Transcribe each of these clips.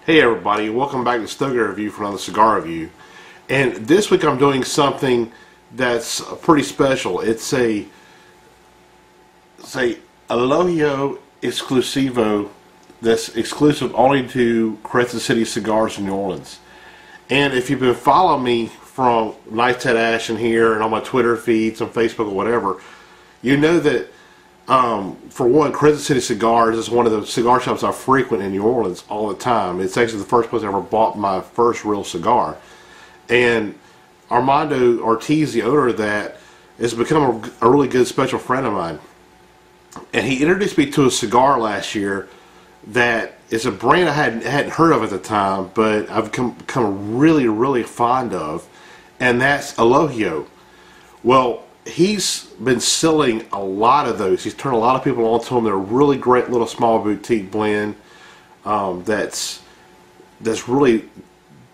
Hey everybody, welcome back to Stogie Review for another cigar review. And this week I'm doing something that's pretty special. It's a Elogio Exclusivo that's exclusive only to Crescent City Cigars in New Orleans. And if you've been following me from Night Ted Ashen here and on my Twitter feeds, on Facebook or whatever, you know that for one, Crescent City Cigars is one of the cigar shops I frequent in New Orleans all the time. It's actually the first place I ever bought my first real cigar. And Armando Ortiz, the owner of that, has become a really good special friend of mine. And he introduced me to a cigar last year that is a brand I hadn't heard of at the time, but I've become really, really fond of, and that's Elogio. Well, he's been selling a lot of those. He's turned a lot of people on to them. They're a really great little small boutique blend that's really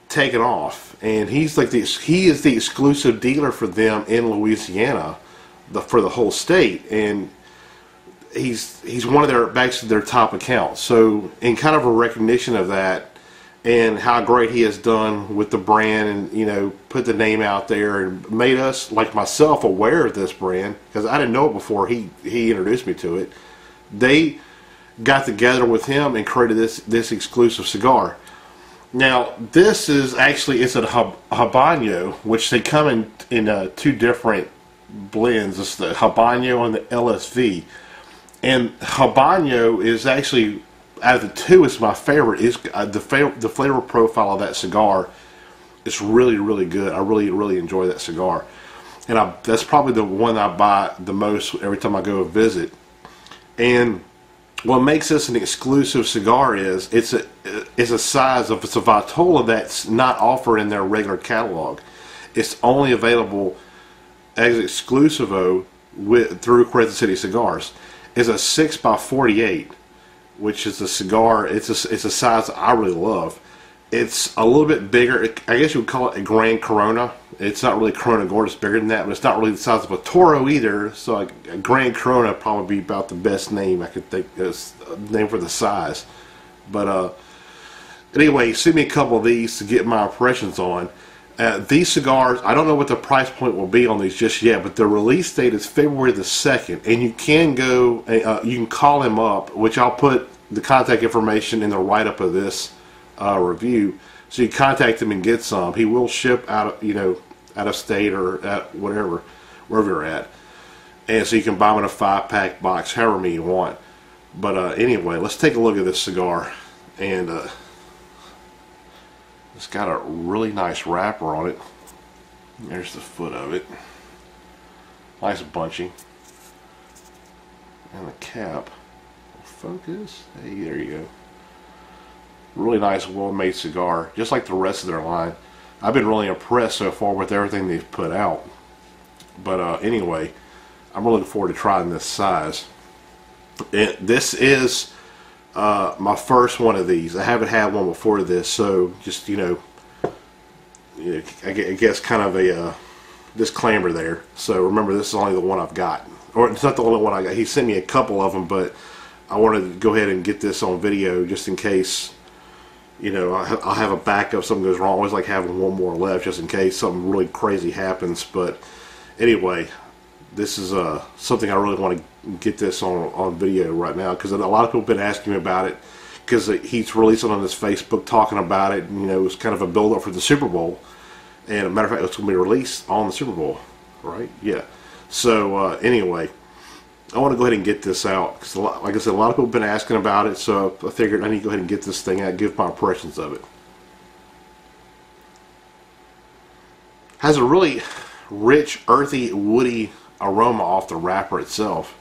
taken off. And he's like he is the exclusive dealer for them in Louisiana, for the whole state. And he's one of their top accounts. So in kind of a recognition of that and how great he has done with the brand, and put the name out there and made us, like myself, aware of this brand, because I didn't know it before he introduced me to it. They got together with him and created this exclusive cigar. Now this is actually, it's a Habano, which they come in two different blends. It's the Habano and the LSV. And Habano is actually, out of the two, it's my favorite. Is the flavor profile of that cigar is really, really good. I really enjoy that cigar, and that's probably the one I buy the most every time I go visit. And what makes this an exclusive cigar is it's a size of, it's a Vitola that's not offered in their regular catalog. It's only available as exclusivo through Crescent City Cigars. It's a 6x48. Which is a cigar. It's a size I really love. It's a little bit bigger. I guess you would call it a Grand Corona. It's not really Corona Gorda. It's bigger than that, but it's not really the size of a Toro either. So a Grand Corona would probably be about the best name I could think is name for the size. But anyway, send me a couple of these to get my impressions on. These cigars, I don't know what the price point will be on these just yet, but the release date is February the 2nd, and you can go, you can call him up, which I'll put the contact information in the write-up of this review, so you contact him and get some. He will ship out of state or at wherever you're at, and so you can buy them in a 5-pack box, however many you want. But anyway, let's take a look at this cigar, and it's got a really nice wrapper on it. There's the foot of it. Nice bunching. And the cap. Focus. Hey, there you go. Really nice, well-made cigar. Just like the rest of their line. I've been really impressed so far with everything they've put out. But anyway, I'm really looking forward to trying this size. This is my first one of these. I haven't had one before this, so just I guess kind of a disclaimer there. So remember, this is only the one I've got, or it's not the only one I got. He sent me a couple of them, but I wanted to go ahead and get this on video just in case. I'll have a backup if something goes wrong. I always like having one more left just in case something really crazy happens. But anyway, this is something I really want to get this on video right now, because a lot of people have been asking me about it, because he's releasing on his Facebook talking about it, and it's kind of a build up for the Super Bowl, and as a matter of fact, it's going to be released on the Super Bowl, right? Yeah. So anyway, I want to go ahead and get this out, because like I said, a lot of people have been asking about it, so I figured I need to go ahead and get this thing out, give my impressions of it. Has a really rich, earthy, woody aroma off the wrapper itself.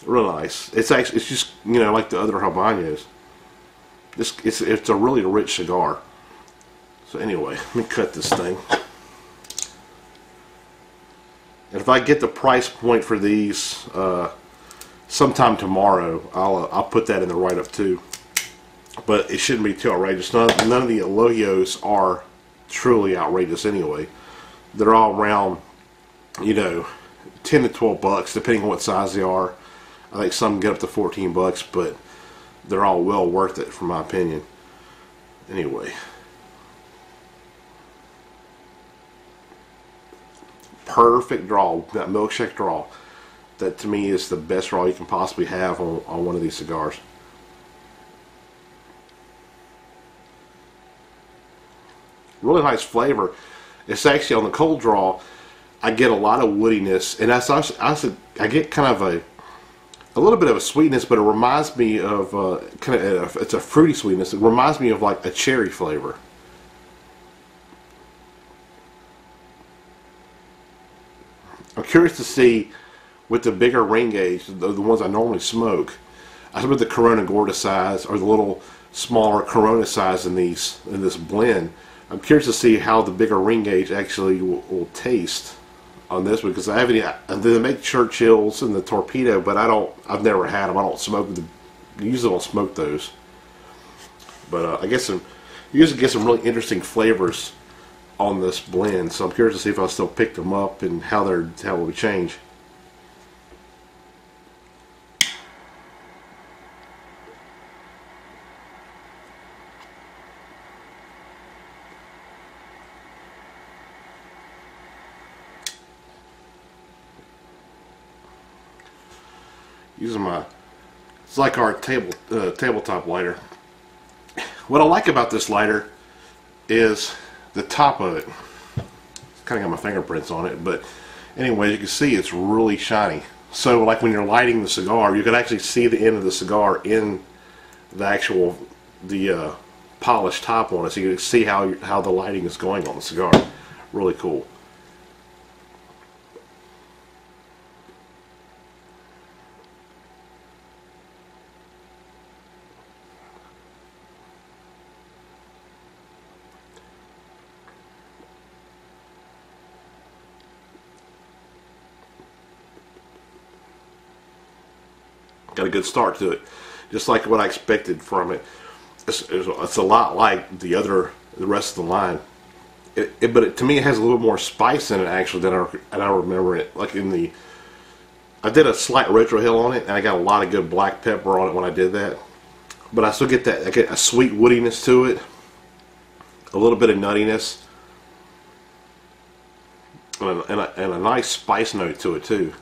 Real nice. It's just like the other Habanos. It's a really rich cigar. So anyway, let me cut this thing. And if I get the price point for these sometime tomorrow, I'll put that in the write-up too. But it shouldn't be too outrageous. None of the Elogios are truly outrageous anyway. They're all around 10 to 12 bucks, depending on what size they are. I think some get up to 14 bucks, but they're all well worth it, from my opinion. Anyway, perfect draw, that milkshake draw. That to me is the best draw you can possibly have on one of these cigars. Really nice flavor. It's actually on the cold draw, I get a lot of woodiness, and I get kind of a little bit of a sweetness, but it reminds me of it's a fruity sweetness. It reminds me of like a cherry flavor. I'm curious to see with the bigger ring gauge, the ones I normally smoke. I smoke the Corona Gorda size or the little smaller Corona size in this blend. I'm curious to see how the bigger ring gauge actually will taste on this one, because I haven't. They make Churchills and the Torpedo, but I've never had them. I don't smoke them. Usually don't smoke those. But I guess you usually get some really interesting flavors on this blend. So I'm curious to see if I'll still pick them up and how will we change. Using it's like our tabletop lighter. What I like about this lighter is the top of it. It's kind of got my fingerprints on it, but anyway, you can see it's really shiny. So like when you're lighting the cigar, you can actually see the end of the cigar in the polished top on it, so you can see how the lighting is going on the cigar. Really cool. Got a good start to it, just like what I expected from it. It's a lot like the rest of the line, but to me it has a little more spice in it actually than I remember it. Like I did a slight retrohale on it, and I got a lot of good black pepper on it when I did that. But I still get I get a sweet woodiness to it, a little bit of nuttiness, and a nice spice note to it too.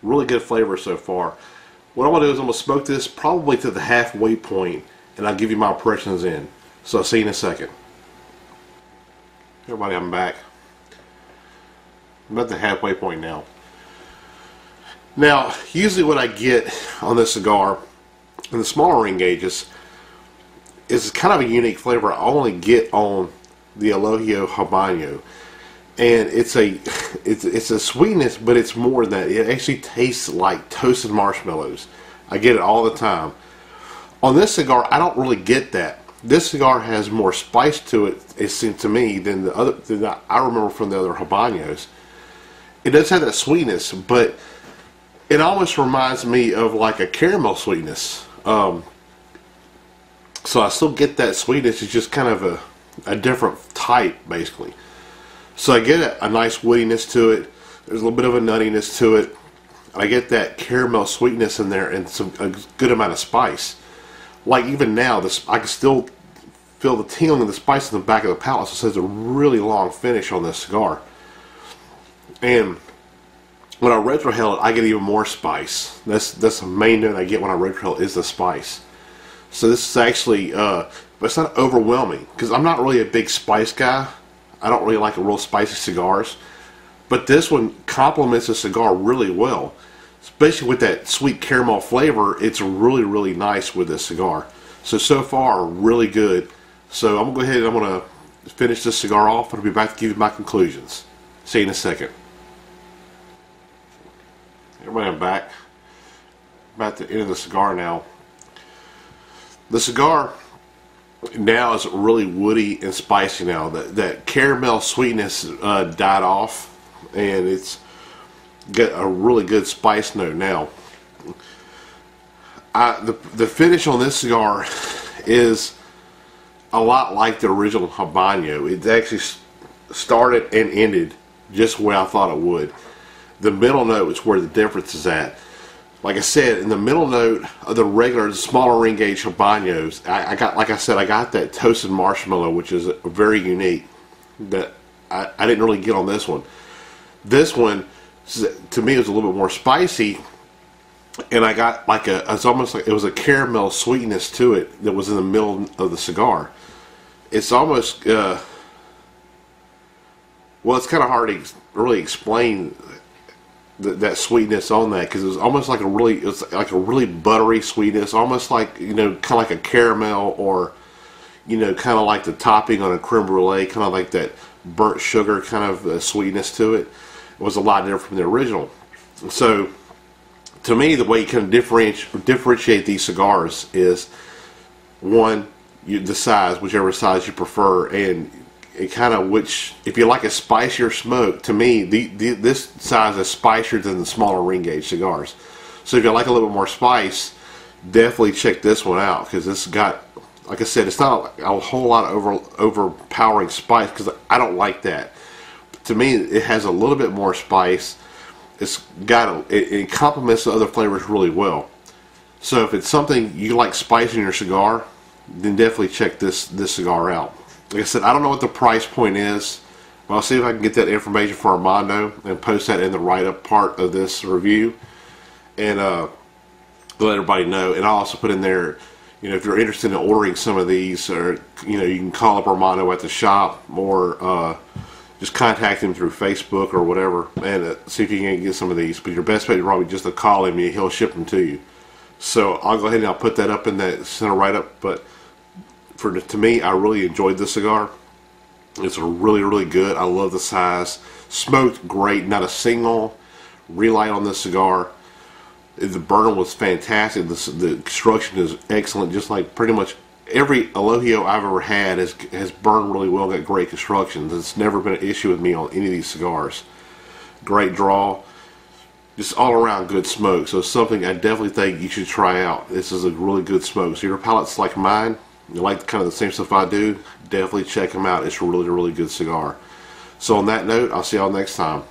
Really good flavor so far. What I'm going to do is I'm going to smoke this probably to the halfway point, and I'll give you my impressions in. So I'll see you in a second. Everybody, I'm back. I'm at the halfway point now. Now, usually what I get on this cigar in the smaller ring gauges is kind of a unique flavor I only get on the Elogio Habano. And it's a sweetness, but it's more than that. It actually tastes like toasted marshmallows. I get it all the time. On this cigar, I don't really get that. This cigar has more spice to it, it seems to me, than I remember from the other Habanos. It does have that sweetness, but it almost reminds me of like a caramel sweetness. So I still get that sweetness. It's just kind of a different type, basically. So I get a nice woodiness to it. There's a little bit of a nuttiness to it. I get that caramel sweetness in there and a good amount of spice. Like even now, I can still feel the tingling of the spice in the back of the palate. So it says a really long finish on this cigar. And when I retrohale it, I get even more spice. That's the main note I get when I retrohale is the spice. So this is actually, but it's not overwhelming because I'm not really a big spice guy. I don't really like real spicy cigars, but this one complements the cigar really well, especially with that sweet caramel flavor. It's really, really nice with this cigar. So far, really good. So I'm going to go ahead and I'm going to finish this cigar off, and I'll be back to give you my conclusions. See you in a second. Everybody, I'm back. About the end of the cigar now. The cigar now is really woody and spicy now. That caramel sweetness died off, and it's got a really good spice note now. The finish on this cigar is a lot like the original Habano. It actually started and ended just where I thought it would. The middle note is where the difference is at. Like I said, in the middle note of the regular, smaller ring gauge Habanos, I got, like I said, I got that toasted marshmallow, which is very unique, that I didn't really get on this one. This one, to me, was a little bit more spicy, and I got like it's almost like it was a caramel sweetness to it that was in the middle of the cigar. It's almost, well, it's kind of hard to really explain that sweetness on that, because it was almost like a really buttery sweetness, almost like, you know, kind of like a caramel, or, you know, kind of like the topping on a creme brulee, kind of like that burnt sugar kind of sweetness to it. It was a lot different from the original. So to me, the way you can differentiate these cigars is, one, the size, whichever size you prefer, and it kind of, which, if you like a spicier smoke, to me, this size is spicier than the smaller ring gauge cigars. So if you like a little bit more spice, definitely check this one out, because this got, like I said, it's not a whole lot of overpowering spice, because I don't like that. To me, it has a little bit more spice. It's got it complements the other flavors really well. So if it's something you like spice in your cigar, then definitely check this cigar out. Like I said, I don't know what the price point is, but I'll see if I can get that information for Armando and post that in the write-up part of this review, and let everybody know. And I'll also put in there, you know, if you're interested in ordering some of these, or, you know, you can call up Armando at the shop, or just contact him through Facebook or whatever, and see if you can get some of these. But your best bet is probably just to call him, and he'll ship them to you. So I'll go ahead and I'll put that up in that center write-up. But to me, I really enjoyed this cigar. It's really, really good. I love the size. Smoked great. Not a single relight on this cigar. The burner was fantastic. The construction is excellent. Just like pretty much every Elogio I've ever had has burned really well. Got great construction. It's never been an issue with me on any of these cigars. Great draw. Just all around good smoke. So it's something I definitely think you should try out. This is a really good smoke. So your palate's like mine, you like kind of the same stuff I do, definitely check them out. It's a really, really good cigar. So on that note, I'll see y'all next time.